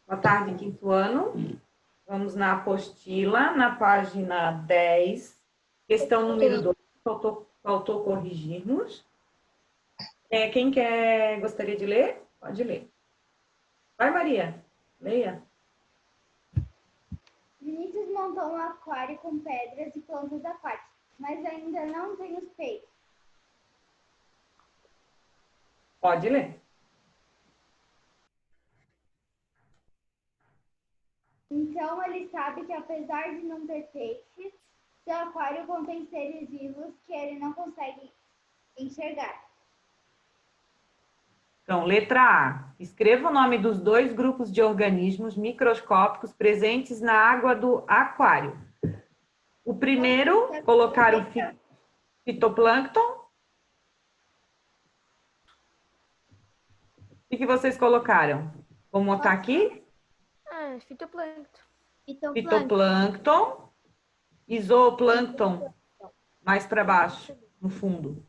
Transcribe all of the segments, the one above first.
Boa tarde, quinto ano. Vamos na apostila, na página 10, questão número 2, faltou corrigirmos. Quem gostaria de ler? Pode ler. Vai, Maria, leia. Vinícius montou um aquário com pedras e plantas aquáticas, mas ainda não tem os peixes. Pode ler. Então ele sabe que apesar de não ter peixes, seu aquário contém seres vivos que ele não consegue enxergar. Então, letra A. Escreva o nome dos 2 grupos de organismos microscópicos presentes na água do aquário. O primeiro, colocaram fitoplâncton. O que vocês colocaram? Vamos botar aqui? Fitoplâncton. Fitoplâncton e zooplâncton, mais para baixo, no fundo.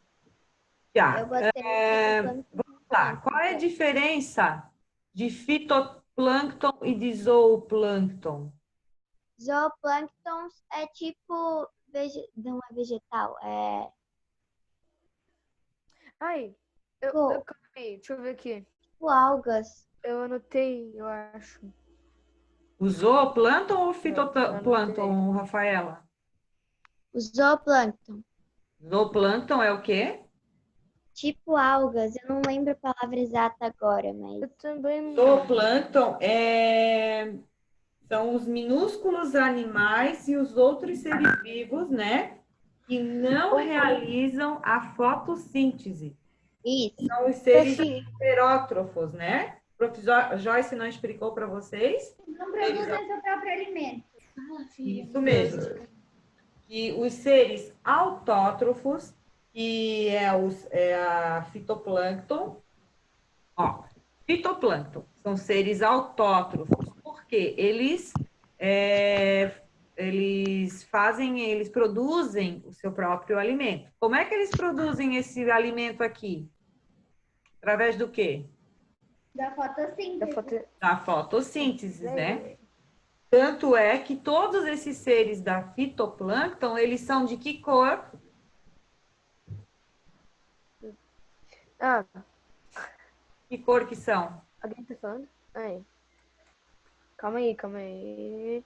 Já. Vamos lá. Qual é a diferença de fitoplâncton e de zooplâncton? Zooplâncton é tipo... Não é vegetal, é... Calma aí, deixa eu ver aqui. Tipo algas. Eu anotei, eu acho. O zooplâncton ou o fitoplâncton, Rafaela? O zooplâncton. Zooplâncton é o quê? Tipo algas. Eu não lembro a palavra exata agora, mas... Eu também não. Zooplâncton são os minúsculos animais e os outros seres vivos, né? Que não realizam a fotossíntese. Isso. São os seres heterótrofos, né? O professor Joyce não explicou para vocês? Não produzem seu próprio alimento. Isso mesmo. E os seres autótrofos, que é a fitoplâncton. Ó, fitoplâncton são seres autótrofos, porque eles produzem o seu próprio alimento. Como é que eles produzem esse alimento aqui? Através do quê? Da fotossíntese. Da fotossíntese, né? Tanto é que todos esses seres da fitoplâncton, eles são de que cor? Que cor que são? Alguém tá falando? Aí. Calma aí.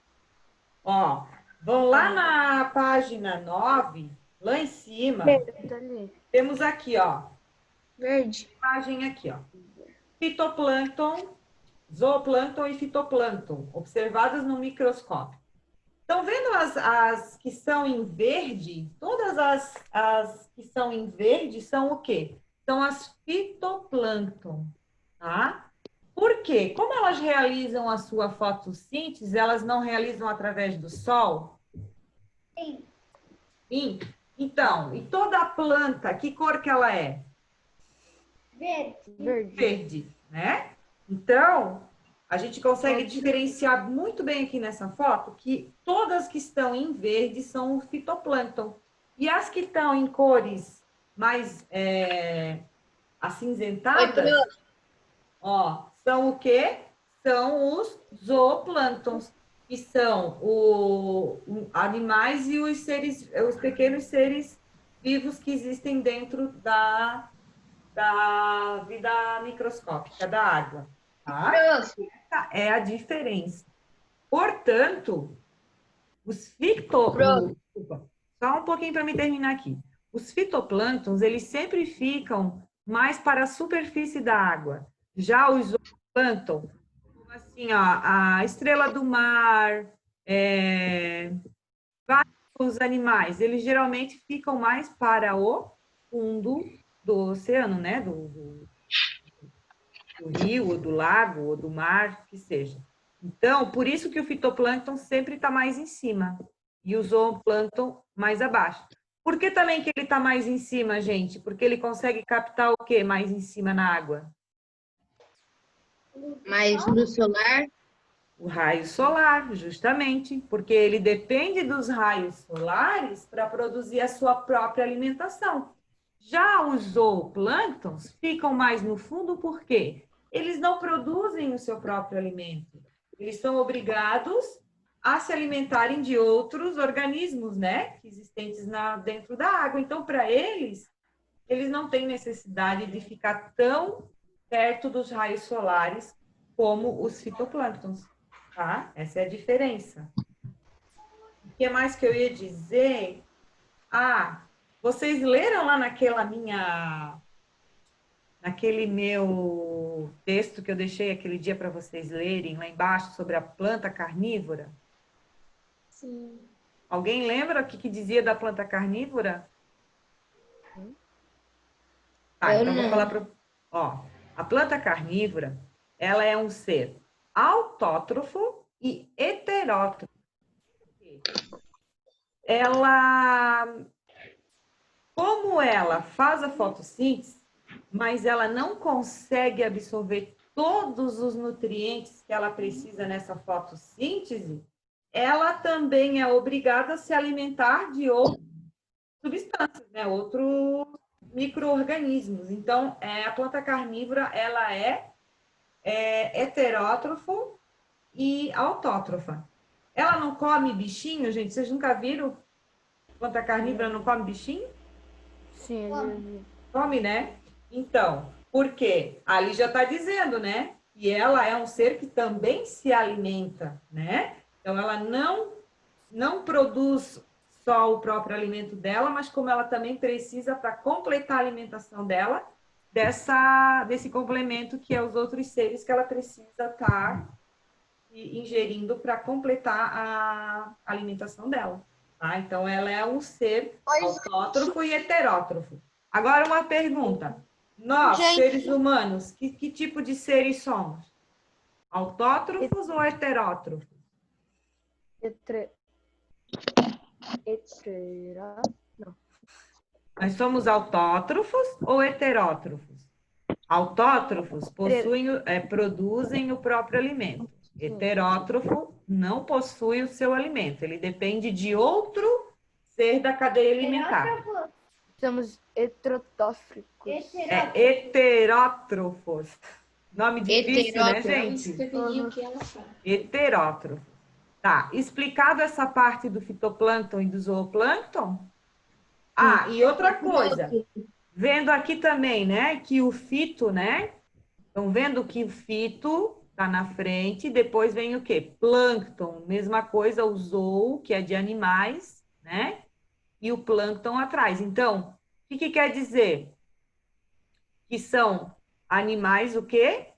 Ó, vão lá na página 9, lá em cima, temos aqui, ó. Verde. Imagem aqui, ó. Fitoplâncton, zooplâncton e fitoplâncton, observadas no microscópio. Estão vendo as que são em verde? Todas as que são em verde são o quê? São as fitoplâncton, tá? Por quê? Como elas realizam a sua fotossíntese, elas não realizam através do sol? Sim. Sim. Então, e toda a planta, que cor que ela é? Verde, né? Então, a gente consegue diferenciar muito bem aqui nessa foto que todas que estão em verde são o fitoplâncton. E as que estão em cores mais acinzentadas, ó, são o quê? São os zooplânctons, que são animais e os pequenos seres vivos que existem dentro da vida microscópica da água. Tá? Essa é a diferença. Portanto, Desculpa, só um pouquinho para me terminar aqui. Os fitoplânctons, eles sempre ficam mais para a superfície da água. Já os zooplâncton, como assim, ó, a estrela do mar, vários animais, eles geralmente ficam mais para o fundo do oceano, né? Do rio, ou do lago, ou do mar, que seja. Então, por isso que o fitoplâncton sempre está mais em cima e o zooplâncton mais abaixo. Por que também que ele está mais em cima, gente? Porque ele consegue captar o que mais em cima na água? Mais luz solar? O raio solar, justamente, porque ele depende dos raios solares para produzir a sua própria alimentação. Já os zooplânctons ficam mais no fundo, por quê? eles não produzem o seu próprio alimento. Eles são obrigados a se alimentarem de outros organismos, né? Existentes dentro da água. Então, para eles não têm necessidade de ficar tão perto dos raios solares como os fitoplânctons, tá? Essa é a diferença. O que mais que eu ia dizer? Ah, vocês leram lá naquele meu texto que eu deixei aquele dia para vocês lerem lá embaixo sobre a planta carnívora? Sim. Alguém lembra o que dizia da planta carnívora? Tá, então vou falar para... Ó, a planta carnívora, ela é um ser autótrofo e heterótrofo. Como ela faz a fotossíntese, mas ela não consegue absorver todos os nutrientes que ela precisa nessa fotossíntese, ela também é obrigada a se alimentar de outras substâncias, né? Outros micro-organismos. Então, a planta carnívora, ela é heterótrofo e autótrofa. Ela não come bichinho, gente? Vocês nunca viram? Planta carnívora não come bichinho? Sim, Come, né? Então, por quê? Ali já está dizendo, né? E ela é um ser que também se alimenta, né? Então, ela não produz só o próprio alimento dela, mas como ela também precisa, para completar a alimentação dela, desse complemento que é os outros seres que ela precisa estar ingerindo para completar a alimentação dela. Tá? Então, ela é um ser autótrofo e heterótrofo. Agora, uma pergunta. Nós, seres humanos, que tipo de seres somos? Autótrofos ou heterótrofos? Não. Nós somos autótrofos ou heterótrofos? Autótrofos produzem o próprio alimento. Heterótrofo não possui o seu alimento. Ele depende de outro ser da cadeia alimentar. Somos heterotóficos. Heterótrofos. Nome difícil, né, gente? Heterótrofo. Tá, explicado essa parte do fitoplâncton e do zooplâncton? Ah, e outra coisa. Vendo aqui também, né, que o fito, né? Estão vendo que o fito está na frente, depois vem o quê? Plâncton, mesma coisa, o zoo, que é de animais, né? E o plâncton atrás. Então, o que quer dizer? Que são animais o quê?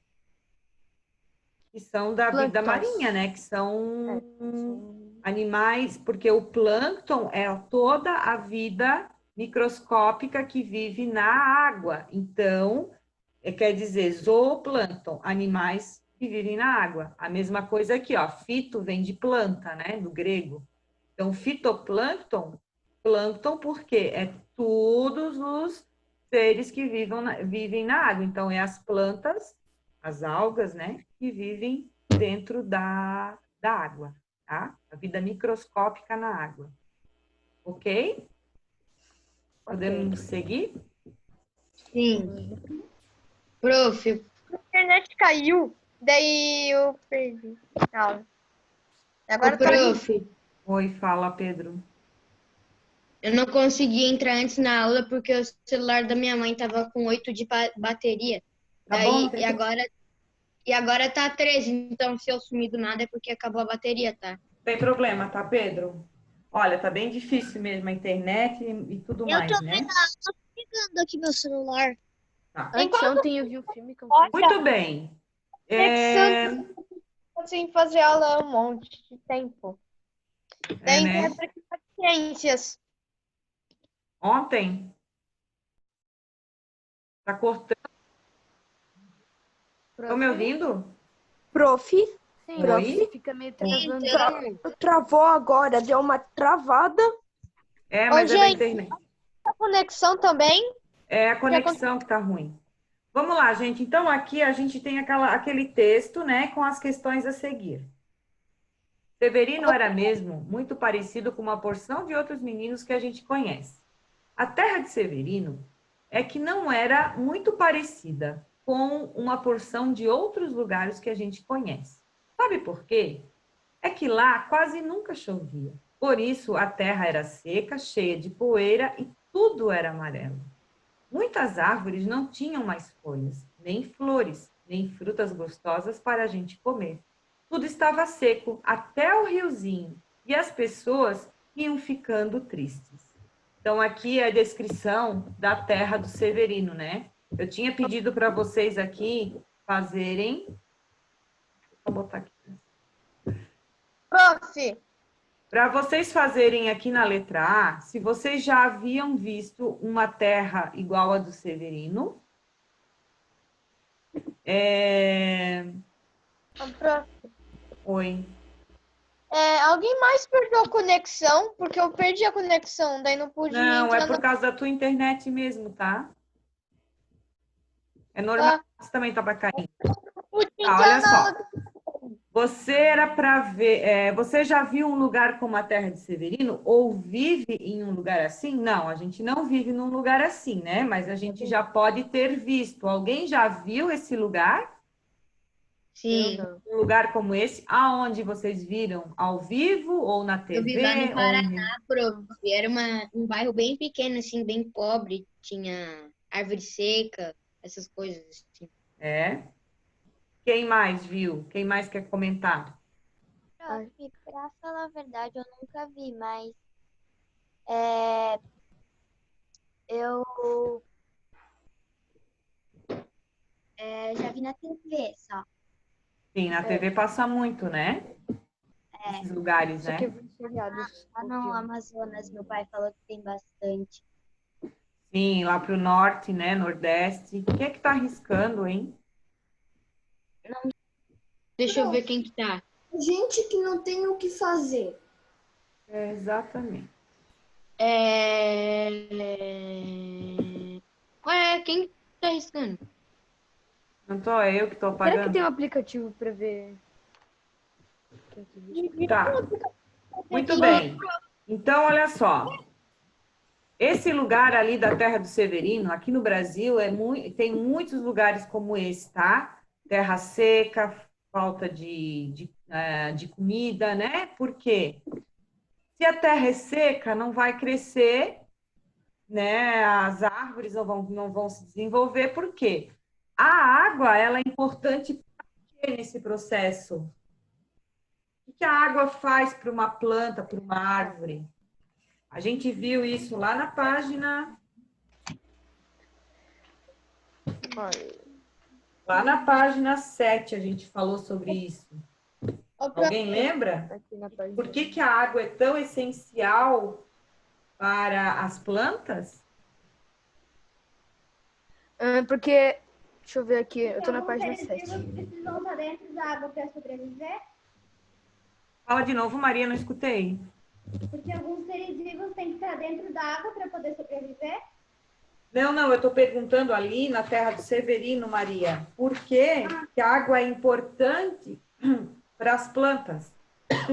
Que são da vida marinha, né? Que são animais, porque o plâncton é toda a vida microscópica que vive na água. Então, quer dizer, zooplâncton, animais que vivem na água. A mesma coisa aqui, ó, fito vem de planta, né, do grego. Então, fitoplâncton, plâncton porque é todos os seres que vivem na água. Então, é as plantas, as algas, né, que vivem dentro da água, tá? A vida microscópica na água. Ok? Podemos seguir? Sim. Prof, A internet caiu, daí eu perdi a aula. Agora tá prof, Oi, fala, Pedro. eu não consegui entrar antes na aula porque o celular da minha mãe tava com 8 de bateria. Tá Daí, bom? e agora tá 13, então se eu sumir do nada é porque acabou a bateria, tá? Tem problema, tá, Pedro? Olha, tá bem difícil mesmo a internet e tudo mais, né? pegando aqui meu celular. Tá. Anteontem eu vi o filme que eu Muito bem. Assim, fazer aula um monte de tempo. Daí né? entra aqui para ciências. Ontem, tá cortando. Estão me ouvindo? Prof, Sim, Oi? fica meio travando. travou agora, deu uma travada. Mas é da gente. internet. A conexão também. É a conexão que tá ruim. Vamos lá, gente. Então, aqui a gente tem aquele texto, né, com as questões a seguir. Severino era mesmo muito parecido com uma porção de outros meninos que a gente conhece. A terra de Severino é que não era muito parecida. com uma porção de outros lugares que a gente conhece. Sabe por quê? É que lá quase nunca chovia. Por isso, a terra era seca, cheia de poeira e tudo era amarelo. Muitas árvores não tinham mais folhas, nem flores, nem frutas gostosas para a gente comer. Tudo estava seco, até o riozinho, e as pessoas iam ficando tristes. Então, aqui é a descrição da terra do Severino, né? Eu tinha pedido para vocês aqui fazerem... Vou botar aqui. Prof, Para vocês fazerem aqui na letra A, se vocês já haviam visto uma terra igual a do Severino. prof, Oi. alguém mais perdeu a conexão? Porque eu perdi a conexão, daí não pude Não, entrar é por causa da tua internet mesmo, tá? É normal, Ah. você também estava caindo. pude Tá, entrar olha na só. Você era para ver. Você já viu um lugar como a Terra de Severino? Ou vive em um lugar assim? Não, a gente não vive num lugar assim, né? Mas a gente já pode ter visto. Alguém já viu esse lugar? Sim, Um lugar como esse? Aonde vocês viram? Ao vivo ou na TV? eu vi lá no ou Paraná, prof. Era um bairro bem pequeno, assim, bem pobre. Tinha árvore seca, essas coisas assim. É. Quem mais viu? Quem mais quer comentar? Prof, pra falar a verdade, eu nunca vi, mas eu já vi na TV só. Sim, na TV passa muito, né? Esses lugares, Só que né? eu vi seriados. Lá no Amazonas, meu pai falou que tem bastante. Sim, lá para o norte, né? Nordeste. Quem é que tá arriscando, hein? Deixa eu ver quem que tá. Gente que não tem o que fazer. Exatamente. Ué, quem tá arriscando? Não tô, é eu que tô Será que apagando? tem um aplicativo pra ver? Tá. Muito bem. Então, olha só. Esse lugar ali da Terra do Severino, aqui no Brasil, tem muitos lugares como esse, tá? Terra seca, falta de comida, né? Por quê? Se a terra é seca, não vai crescer, né? As árvores não vão se desenvolver, por quê? A água, ela é importante nesse processo. O que a água faz para uma planta, para uma árvore? A gente viu isso lá na página. Lá na página 7 a gente falou sobre isso. Alguém lembra? Aqui na página. Por que a água é tão essencial para as plantas? Porque, deixa eu ver aqui, eu tô na Alguns página seres 7. vivos precisam estar dentro da água para sobreviver? Fala de novo, Maria, não escutei. Porque alguns seres vivos têm que estar dentro da água para poder sobreviver? Não, eu estou perguntando ali na Terra do Severino, Maria, por que a água é importante para as plantas?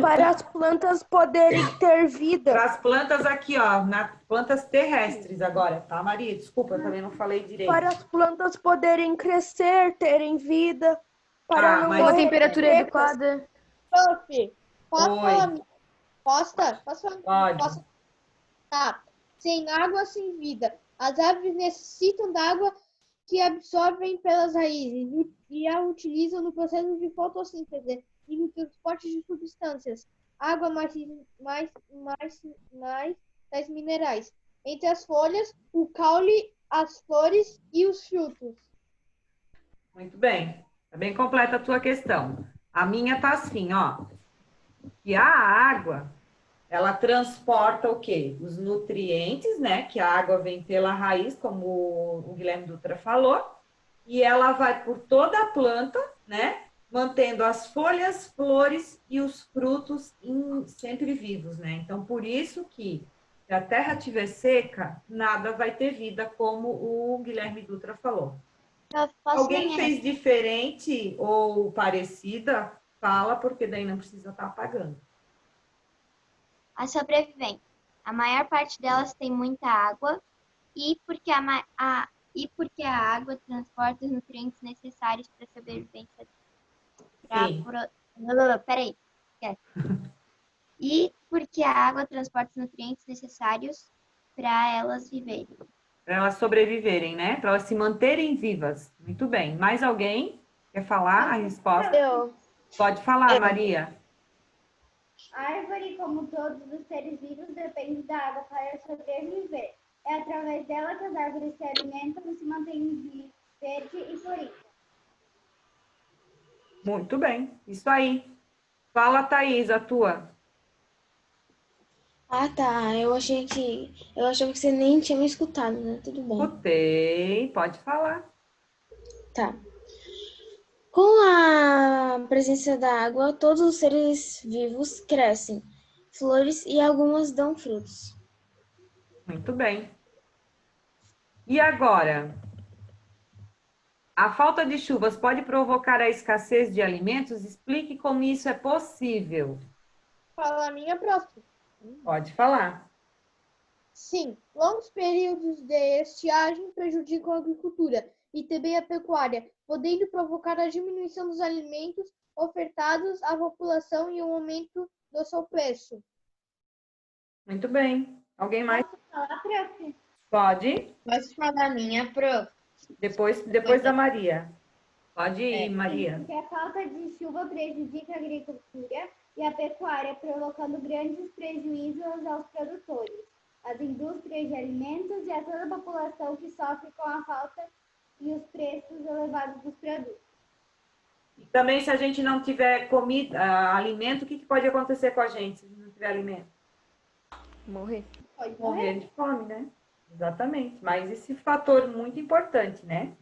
Para as plantas poderem ter vida. Para as plantas aqui, ó, plantas terrestres agora, tá, Maria? Desculpa, eu também não falei direito. Para as plantas poderem crescer, terem vida. Para não mas- Uma morrer temperatura secas. adequada. prof. Posso Oi. falar? Posso falar? Pode. Tá. Sem água, sem vida. As árvores necessitam da água que absorvem pelas raízes e a utilizam no processo de fotossíntese e no transporte de substâncias. Água mais tais minerais. Entre as folhas, o caule, as flores e os frutos. Muito bem. Tá bem completa a tua questão. A minha tá assim, ó. Que a água, ela transporta o quê? Os nutrientes, né? Que a água vem pela raiz, como o Guilherme Dutra falou, e ela vai por toda a planta, né? Mantendo as folhas, flores e os frutos sempre vivos, né? Então, por isso que se a terra estiver seca, nada vai ter vida, como o Guilherme Dutra falou. Prof, posso Alguém ganhar? fez diferente ou parecida? Fala, porque daí não precisa estar apagando. As sobreviventes. A maior parte delas tem muita água e porque E porque a água transporta os nutrientes necessários para a sobrevivência. Sim. Peraí. Esquece. E porque a água transporta os nutrientes necessários para elas viverem. Para elas sobreviverem, né? Para elas se manterem vivas. Muito bem. Mais alguém quer falar a resposta? Eu. Pode falar, Maria. A árvore, como todos os seres vivos, depende da água para sobreviver. É através dela que as árvores se alimentam e se mantêm verde e floridas. Muito bem. Isso aí. Fala, Thaís, a tua. Ah, tá. Eu achava que você nem tinha me escutado, né? Tudo bem. Escutei. Pode falar. Tá. Com a presença da água, todos os seres vivos crescem, flores e algumas dão frutos. Muito bem. E agora? A falta de chuvas pode provocar a escassez de alimentos? Explique como isso é possível. Fala a minha próxima. Pode falar. Sim, longos períodos de estiagem prejudicam a agricultura e também a pecuária, podendo provocar a diminuição dos alimentos ofertados à população e o aumento do seu preço. Muito bem. Alguém mais? Falar, prof? Pode. Posso falar a minha, prof? Depois da Maria. Pode ir, Maria. Porque a falta de chuva prejudica a agricultura e a pecuária, provocando grandes prejuízos aos produtores, às indústrias de alimentos e a toda a população que sofre com a falta e os preços elevados dos produtos. Também, se a gente não tiver comida, alimento, o que pode acontecer com a gente se não tiver alimento? Morrer. Pode Morrer de fome, né? Exatamente. Mas esse fator muito importante, né?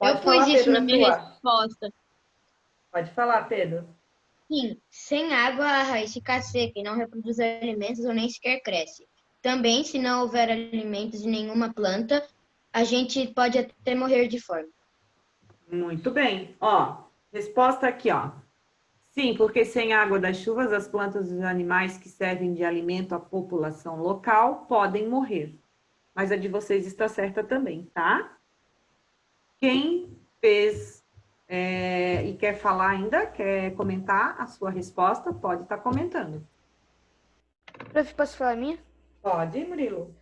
Eu pus isso na minha resposta. Pode falar, Pedro. Sim, sem água a raiz fica seca e não reproduz alimentos ou nem sequer cresce. Também, se não houver alimentos em nenhuma planta, a gente pode até morrer de fome. Muito bem. Ó, resposta aqui, ó. Sim, porque sem água das chuvas, as plantas e os animais que servem de alimento à população local podem morrer. Mas a de vocês está certa também, tá? Quem fez e quer falar ainda, quer comentar a sua resposta, pode estar comentando. Prof, posso falar a minha? Pode, Murilo.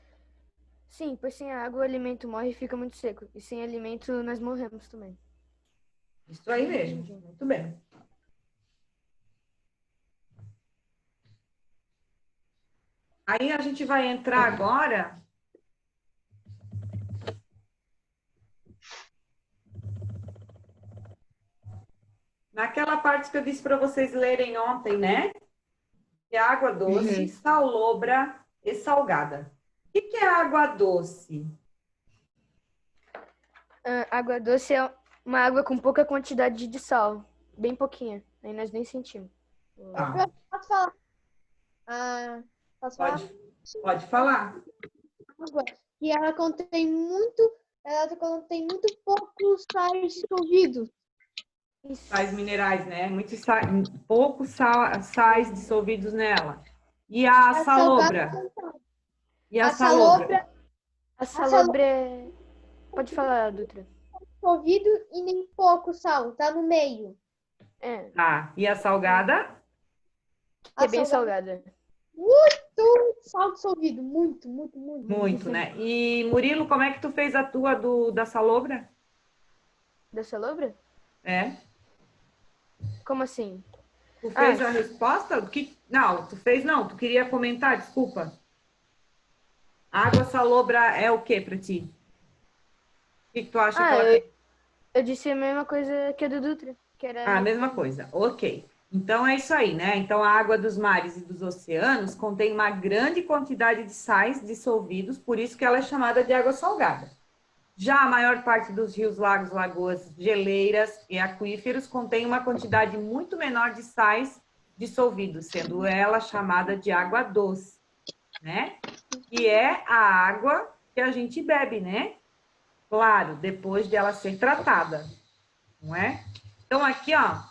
Sim, pois sem água o alimento morre e fica muito seco. E sem alimento nós morremos também. Isso aí mesmo. Muito bem. Aí a gente vai entrar agora naquela parte que eu disse para vocês lerem ontem, né? Que é água doce, salobra e salgada. O que é água doce? Água doce é uma água com pouca quantidade de sal. Bem pouquinha. Aí nós nem sentimos. Tá. Posso falar? Posso falar? Pode falar. Água. E ela contém muito poucos sais dissolvidos. Sais minerais, né? Poucos sais dissolvidos nela. E a salobra? E a salobra? A salobra é... Pode falar, Dutra. Dissolvido e nem pouco sal, tá no meio. É, Tá. E a salgada? que é bem salgada. Muito sal dissolvido, muito. Muito, né? E Murilo, como é que tu fez a tua da salobra? Da salobra? É? Como assim? Tu fez a resposta? Não, tu fez não. Tu queria comentar, desculpa. Água salobra é o que pra ti? O que tu acha que ela tem? Eu disse a mesma coisa que a do Dutra. Que era... A mesma coisa. Ok. Então é isso aí, né? Então a água dos mares e dos oceanos contém uma grande quantidade de sais dissolvidos, por isso que ela é chamada de água salgada. Já a maior parte dos rios, lagos, lagoas, geleiras e aquíferos contém uma quantidade muito menor de sais dissolvidos, sendo ela chamada de água doce, né? Que é a água que a gente bebe, né? Claro, depois de ela ser tratada, não é? Então aqui, ó,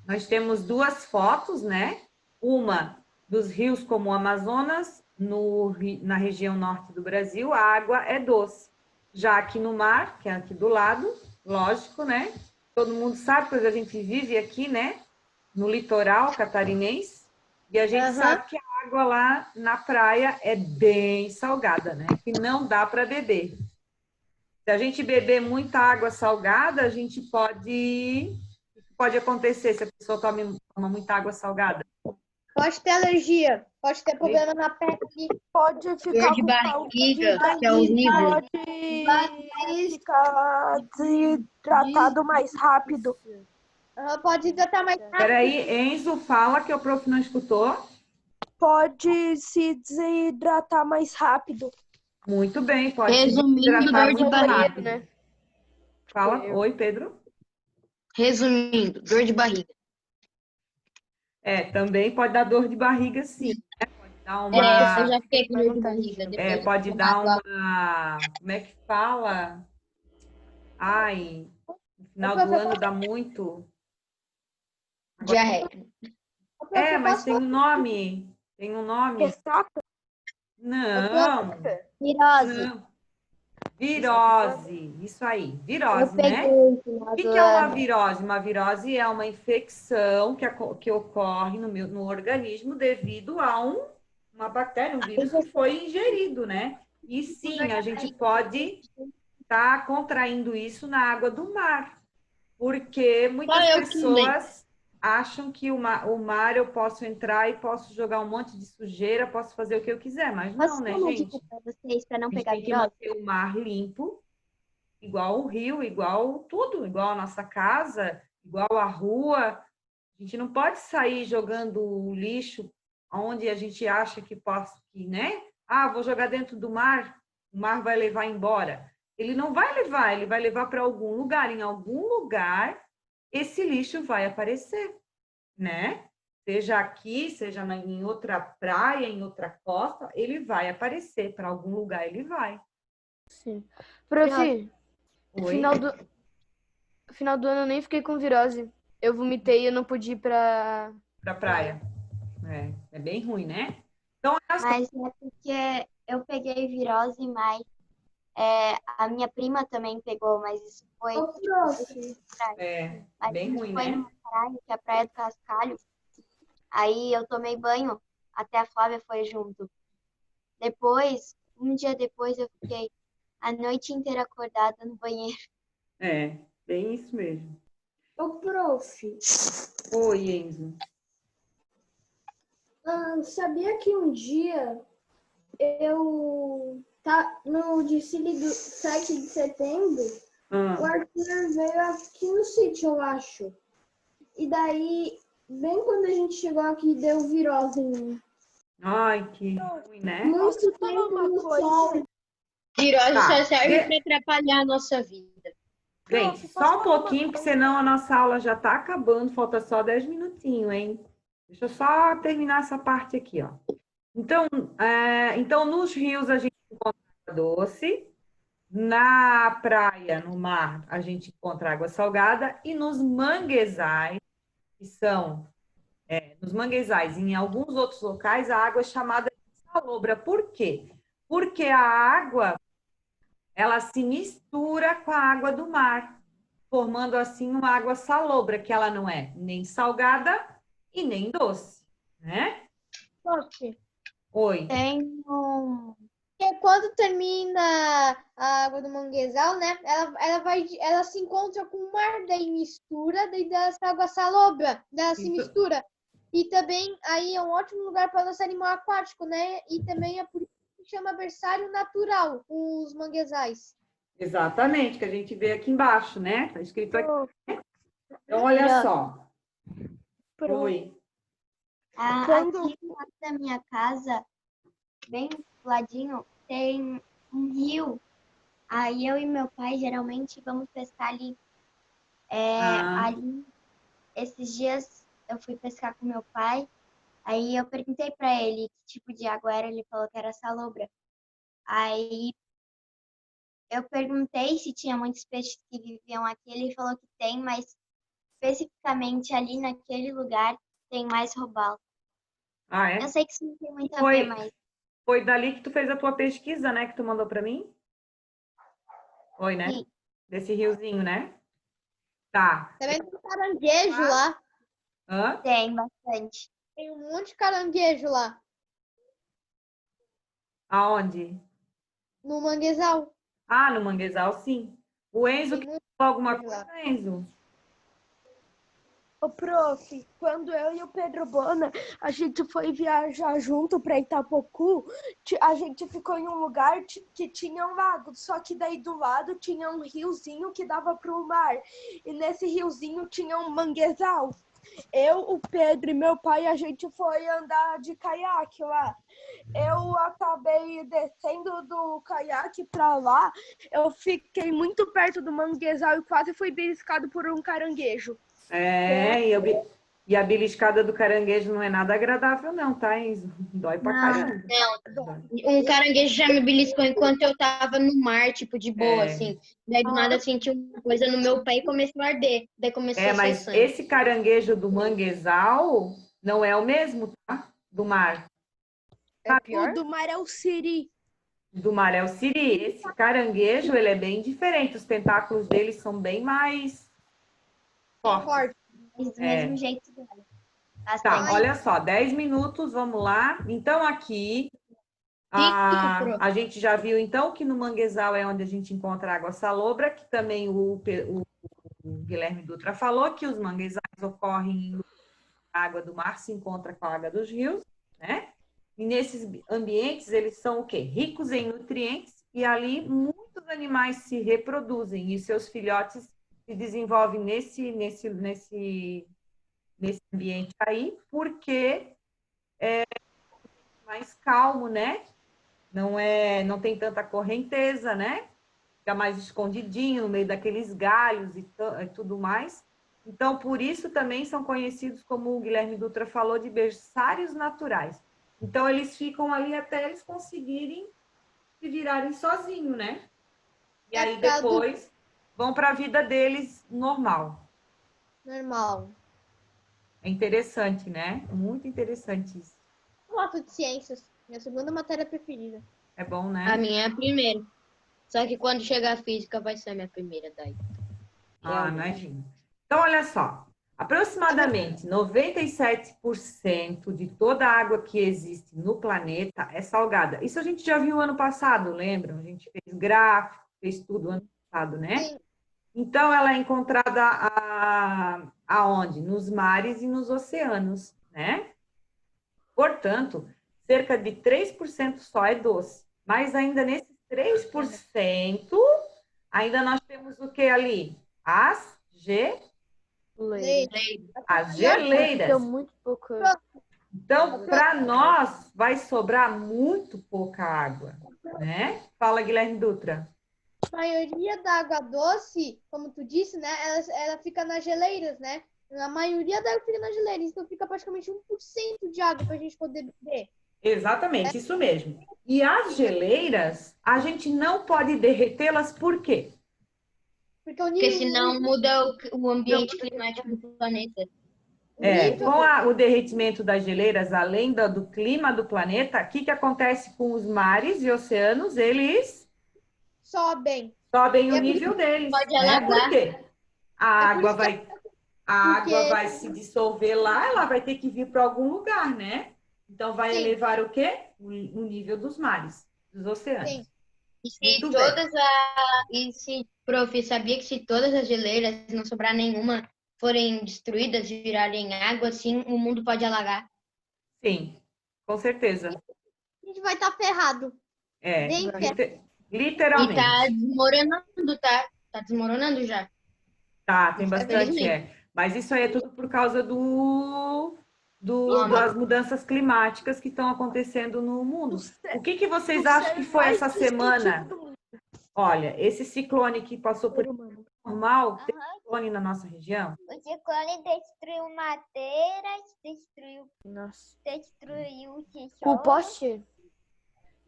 nós temos duas fotos, né? Uma dos rios como o Amazonas, na região norte do Brasil, a água é doce. já aqui no mar, que é aqui do lado, lógico, né? Todo mundo sabe, pois a gente vive aqui, né? No litoral catarinense, e a gente sabe que a água lá na praia é bem salgada, né? Que não dá para beber. Se a gente beber muita água salgada, a gente pode... O que pode acontecer se a pessoa toma muita água salgada? Pode ter alergia, pode ter problema na pele. Pode Dor ficar de com barriga, saúde, que é horrível. pode ficar desidratado mais rápido. Pode hidratar mais rápido. Peraí, Enzo, fala que o prof não escutou. Pode se desidratar mais rápido. Muito bem, pode se Resumindo, desidratar dor de muito barriga, rápido. né? Fala, oi, Pedro. Resumindo, dor de barriga. Também pode dar dor de barriga, sim. Né? Pode dar uma... Eu já fiquei com dor de barriga. Depois pode de dar tomar uma... Como é que fala? Ai, no final do ano dá muito... diarreia. Mas tem um nome. Tem um nome. Ressaca? Não. Virose. Não. Virose. Isso aí. Virose, Eu peguei né? no O final que do é uma ano. virose? Uma virose é uma infecção que ocorre no organismo devido a uma bactéria, um vírus que foi ingerido, né? E sim, a gente pode estar contraindo isso na água do mar, porque muitas pessoas acham que o mar eu posso entrar e posso jogar um monte de sujeira, posso fazer o que eu quiser, mas não, Posso né, dar uma gente? dica pra vocês para não A gente pegar tem que virose? manter o mar limpo, igual o rio, igual tudo, igual a nossa casa, igual a rua. A gente não pode sair jogando o lixo onde a gente acha que possa, né? Vou jogar dentro do mar, o mar vai levar embora. Ele não vai levar, ele vai levar para algum lugar. Em algum lugar, esse lixo vai aparecer, né? Seja aqui, seja em outra praia, em outra costa, ele vai aparecer. Para algum lugar, ele vai. Sim. Prof, Oi? final do ano eu nem fiquei com virose. Eu vomitei e eu não pude ir pra praia. É bem ruim, né? Então, Mas é porque eu peguei virose, mas a minha prima também pegou, mas isso foi bem ruim, foi né? numa praia, que é a Praia do Cascalho. Aí eu tomei banho, até a Flávia foi junto. Depois, um dia depois, eu fiquei a noite inteira acordada no banheiro. Bem isso mesmo. Ô, prof, Oi, Enzo. sabia que um dia no desfile do 7 de setembro, o Arthur veio aqui no sítio, eu acho. E daí, bem quando a gente chegou aqui, deu virose em mim. Ai, que ruim, né? Muito tempo no sol. Virose Tá. só serve para atrapalhar a nossa vida. Gente, só um pouquinho, porque senão a nossa aula já está acabando. Falta só 10 minutinhos, hein? Deixa eu só terminar essa parte aqui, ó. Então, nos rios a gente encontra água doce, na praia, no mar, a gente encontra água salgada e nos manguezais, que são nos manguezais e em alguns outros locais, a água é chamada de salobra. Por quê? Porque a água, ela se mistura com a água do mar, formando assim uma água salobra, que ela não é nem salgada e nem doce, né? Oi. Tem um... Porque quando termina a água do manguezal, né? Ela se encontra com o mar, daí mistura, daí dessa água salobra, ela se mistura. E também aí é um ótimo lugar para nosso animal aquático, né? E também é por isso que chama berçário natural, os manguezais. Exatamente, que a gente vê aqui embaixo, né? Tá escrito aqui. Então, olha só. Oi. Aqui do lado da minha casa, bem do ladinho, tem um rio. Aí eu e meu pai geralmente vamos pescar ali. Ali, esses dias eu fui pescar com meu pai. Aí eu perguntei para ele que tipo de água era, ele falou que era salobra. Aí eu perguntei se tinha muitos peixes que viviam aqui, ele falou que tem, mas especificamente ali naquele lugar tem mais robalo. Eu sei que isso não tem muito a ver, mas... Foi dali que tu fez a tua pesquisa, né? Que tu mandou para mim? Foi, né? Sim. Desse riozinho, né? Tá. Também tem caranguejo lá. Hã? Tem bastante. Tem um monte de caranguejo lá. Aonde? No manguezal. Ah, no manguezal, sim. O Enzo Tem quer muito falar alguma caranguejo coisa, Enzo? Ô, prof, quando eu e o Pedro Bona, a gente foi viajar junto para Itapocu, a gente ficou em um lugar que tinha um lago, só que daí do lado tinha um riozinho que dava para o mar, e nesse riozinho tinha um manguezal. Eu, o Pedro e meu pai, a gente foi andar de caiaque lá. Eu acabei descendo do caiaque para lá, eu fiquei muito perto do manguezal e quase fui beliscado por um caranguejo. E a beliscada do caranguejo não é nada agradável, não, tá, Enzo? Dói pra caramba. Um caranguejo já me beliscou enquanto eu tava no mar, tipo, de boa, assim. Daí do nada senti uma coisa no meu pé e começou a arder. Daí começou a sair Mas sangue. esse caranguejo do manguezal não é o mesmo, tá? Do mar. O do mar é o siri. Do mar é o siri. Esse caranguejo, ele é bem diferente. Os tentáculos dele são bem mais fortes. forte. Do mesmo jeito dela. Tá, Bastante. olha só, 10 minutos, vamos lá. Então, aqui, a gente já viu, então, que no manguezal é onde a gente encontra água salobra, que também o Guilherme Dutra falou, que os manguezais ocorrem em a água do mar se encontra com a água dos rios, né? E nesses ambientes, eles são o quê? Ricos em nutrientes, e ali muitos animais se reproduzem, e seus filhotes se desenvolvem nesse ambiente aí, porque é mais calmo, né? Não tem tanta correnteza, né? Fica mais escondidinho no meio daqueles galhos e tudo mais. Então, por isso também são conhecidos, como o Guilherme Dutra falou, de berçários naturais. Então, eles ficam ali até eles conseguirem se virarem sozinhos, né? E aí depois vão para a vida deles normal. Normal. É interessante, né? Muito interessante isso. Eu gosto de ciências. Minha segunda matéria preferida. É bom, né? A minha é a primeira. Só que quando chegar a física vai ser a minha primeira daí. Imagina. Então, olha só. Aproximadamente 97% de toda a água que existe no planeta é salgada. Isso a gente já viu ano passado, lembram? A gente fez gráfico, fez tudo ano passado, né? Sim. Então, ela é encontrada aonde? Nos mares e nos oceanos, né? Portanto, cerca de 3% só é doce. Mas ainda nesses 3%, ainda nós temos o que ali? As geleiras. Muito pouco. Então, para nós, vai sobrar muito pouca água, né? Fala, Guilherme Dutra. A maioria da água doce, como tu disse, né? Ela fica nas geleiras, né? A maioria da água fica nas geleiras, então fica praticamente 1% de água para a gente poder beber. Exatamente, isso mesmo. E as geleiras, a gente não pode derretê-las, por quê? Porque senão muda o ambiente climático do planeta. Com o derretimento das geleiras, além do clima do planeta, o que acontece com os mares e oceanos? Eles sobem o nível deles. Pode né? alagar. Por quê? A água porque- vai se dissolver lá, ela vai ter que vir para algum lugar, né? Então, vai Sim. elevar o quê? O nível dos mares, dos oceanos. Sim. Prof, sabia que se todas as geleiras, não sobrar nenhuma, forem destruídas e virarem água, assim, o mundo pode alagar? Sim, com certeza. A gente vai estar ferrado. Bem ferrado. Literalmente. E tá desmoronando, tá? Tá desmoronando já. Tá, tem bastante, Infelizmente. Mas isso aí é tudo por causa das mudanças climáticas que estão acontecendo no mundo. O que vocês acham que foi essa semana? Olha, esse ciclone que passou por normal, tem ciclone na nossa região? O ciclone destruiu madeiras, destruiu o O poste?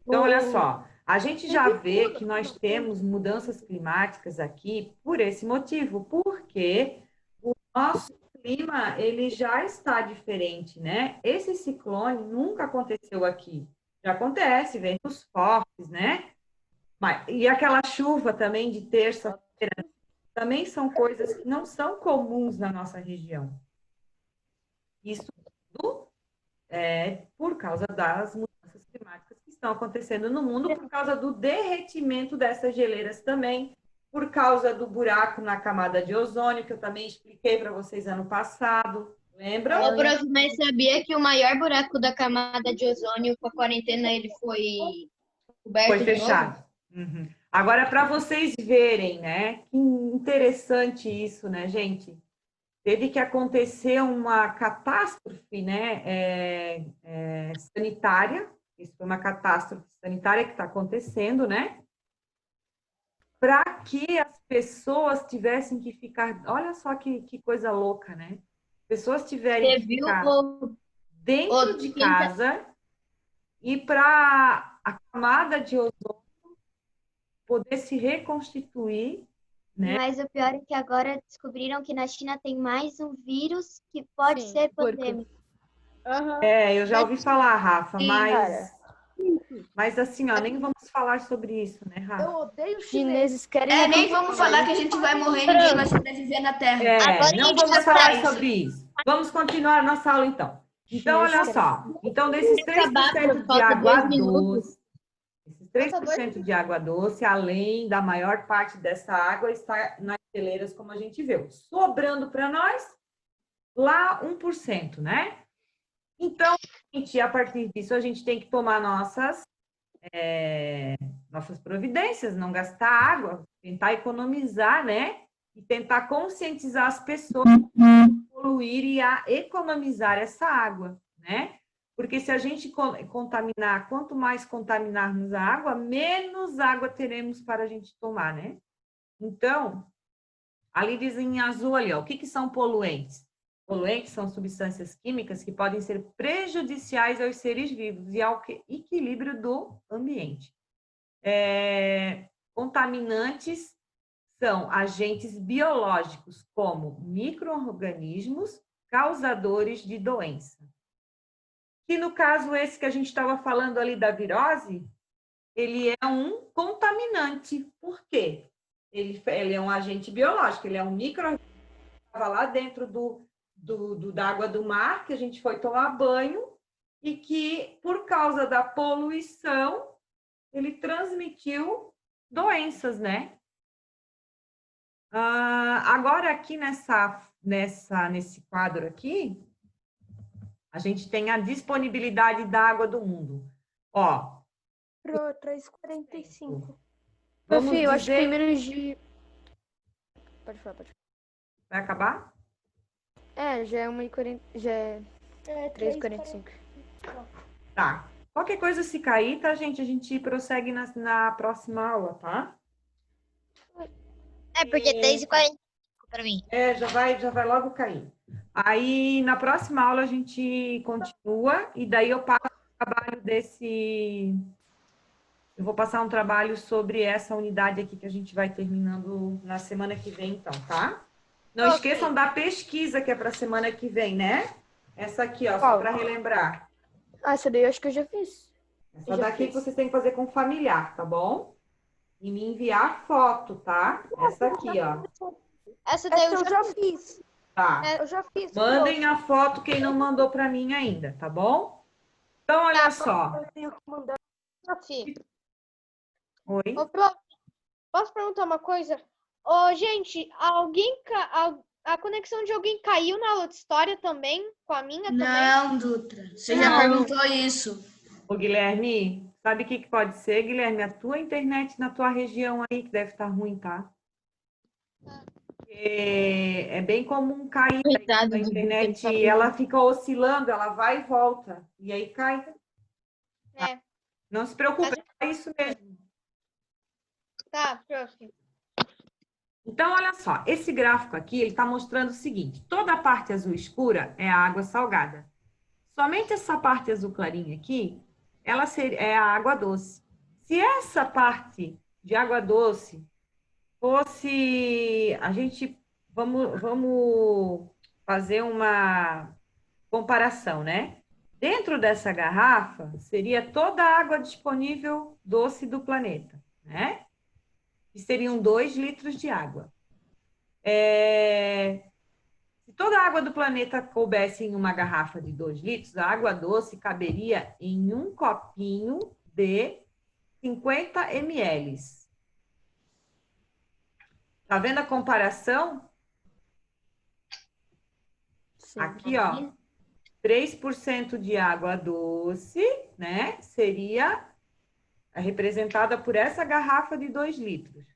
Então, olha só, a gente já vê que nós temos mudanças climáticas aqui por esse motivo, porque o nosso clima, ele já está diferente, né? Esse ciclone nunca aconteceu aqui. Já acontece, ventos fortes, né? E aquela chuva também de terça-feira, também são coisas que não são comuns na nossa região. Isso tudo é por causa das mudanças climáticas que estão acontecendo no mundo, por causa do derretimento dessas geleiras também, por causa do buraco na camada de ozônio, que eu também expliquei para vocês ano passado. Lembram? Ô, prof, mas sabia que o maior buraco da camada de ozônio com a quarentena ele foi coberto Foi de novo? fechado. Uhum. Agora, para vocês verem, né? Que interessante isso, né, gente? Teve que acontecer uma catástrofe, né, sanitária. Isso foi uma catástrofe sanitária que está acontecendo, né? Para que as pessoas tivessem que ficar... Olha só que coisa louca, né? Pessoas tiverem que ficar dentro de casa e para a camada de ozônio poder se reconstituir, né? Mas o pior é que agora descobriram que na China tem mais um vírus que pode Sim, ser porco. pandêmico. Eu já ouvi falar, Rafa, cara. mas assim, ó, nem vamos falar sobre isso, né, Rafa? Eu odeio Os chineses querem... Nem vamos falar que a gente vai morrer e ninguém vai sobreviver na Terra. Agora a Não gente vamos vai falar falar isso. sobre isso. Vamos continuar nossa aula, então. Então, olha só. Então, desses 3% de água doce, esses 3% de água doce, além da maior parte dessa água, está nas geleiras, como a gente viu. Sobrando para nós, lá 1%, né? Então, a partir disso, a gente tem que tomar nossas providências, não gastar água, tentar economizar, né? E tentar conscientizar as pessoas a poluir e a economizar essa água, né? Porque se a gente contaminar, quanto mais contaminarmos a água, menos água teremos para a gente tomar, né? Então, ali diz em azul ali, ó, o que são poluentes? Poluentes são substâncias químicas que podem ser prejudiciais aos seres vivos e ao equilíbrio do ambiente. Contaminantes são agentes biológicos, como micro-organismos causadores de doença. Que no caso esse que a gente estava falando ali da virose, ele é um contaminante. Por quê? Ele é um agente biológico, ele é um micro-organismo que estava lá dentro da água do mar, que a gente foi tomar banho, e que, por causa da poluição, ele transmitiu doenças, né? Agora, aqui nesse quadro aqui, a gente tem a disponibilidade da água do mundo. Ó. Pro 3,45. Prof, eu acho que tem menos de... Pode falar. Vai acabar? Já é 1h40, já é 3h45. Tá. Qualquer coisa se cair, tá, gente? A gente prossegue na próxima aula, tá? Porque 3h45 para mim. Já vai logo cair. Aí, na próxima aula, a gente continua, e daí eu passo o trabalho eu vou passar um trabalho sobre essa unidade aqui que a gente vai terminando na semana que vem, então, tá? Não esqueçam da pesquisa que é para semana que vem, né? Essa aqui, ó, só para relembrar. Essa daí eu acho que eu já fiz. Essa daqui que vocês têm que fazer com familiar, tá bom? E me enviar foto, tá? Essa aqui, ó. Essa daí eu já fiz. Tá. Eu já fiz. Mandem a foto quem não mandou para mim ainda, tá bom? Então, olha só. Eu tenho que mandar. Oi? Ô, prof, posso perguntar uma coisa? Gente, a conexão de alguém caiu na aula de história também? Com a minha também? Não, Dutra. Você já perguntou isso. Ô, Guilherme, sabe o que pode ser, Guilherme? A tua internet na tua região aí, que deve estar ruim, tá? É bem comum cair a internet, ela fica oscilando, ela vai e volta, e aí cai. Não se preocupe, é isso mesmo. Tá, prof. Então, olha só, esse gráfico aqui, ele está mostrando o seguinte, toda a parte azul escura é a água salgada. Somente essa parte azul clarinha aqui, ela é a água doce. Se essa parte de água doce fosse... Vamos fazer uma comparação, né? Dentro dessa garrafa, seria toda a água disponível doce do planeta, né? Que seriam 2 litros de água. Se toda a água do planeta coubesse em uma garrafa de 2 litros, a água doce caberia em um copinho de 50 ml. Tá vendo a comparação? Sim. Aqui, ó, 3% de água doce, né? Seria representada por essa garrafa de 2 litros.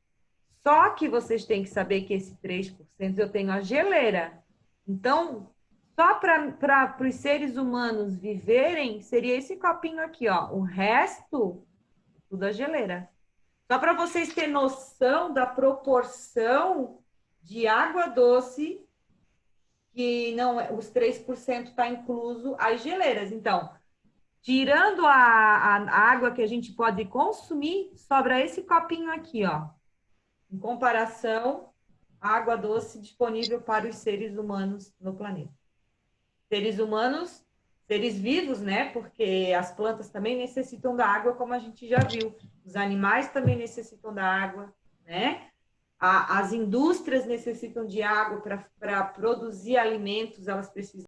Só que vocês têm que saber que esse 3% eu tenho a geleira. Então, só para os seres humanos viverem, seria esse copinho aqui, ó. O resto, tudo a geleira. Só para vocês terem noção da proporção de água doce, que não, os 3% está incluso as geleiras. Então, tirando a água que a gente pode consumir, sobra esse copinho aqui, ó. Em comparação à água doce disponível para os seres humanos no planeta. Seres humanos, seres vivos, né? Porque as plantas também necessitam da água, como a gente já viu. Os animais também necessitam da água, né? As indústrias necessitam de água para produzir alimentos, elas precisam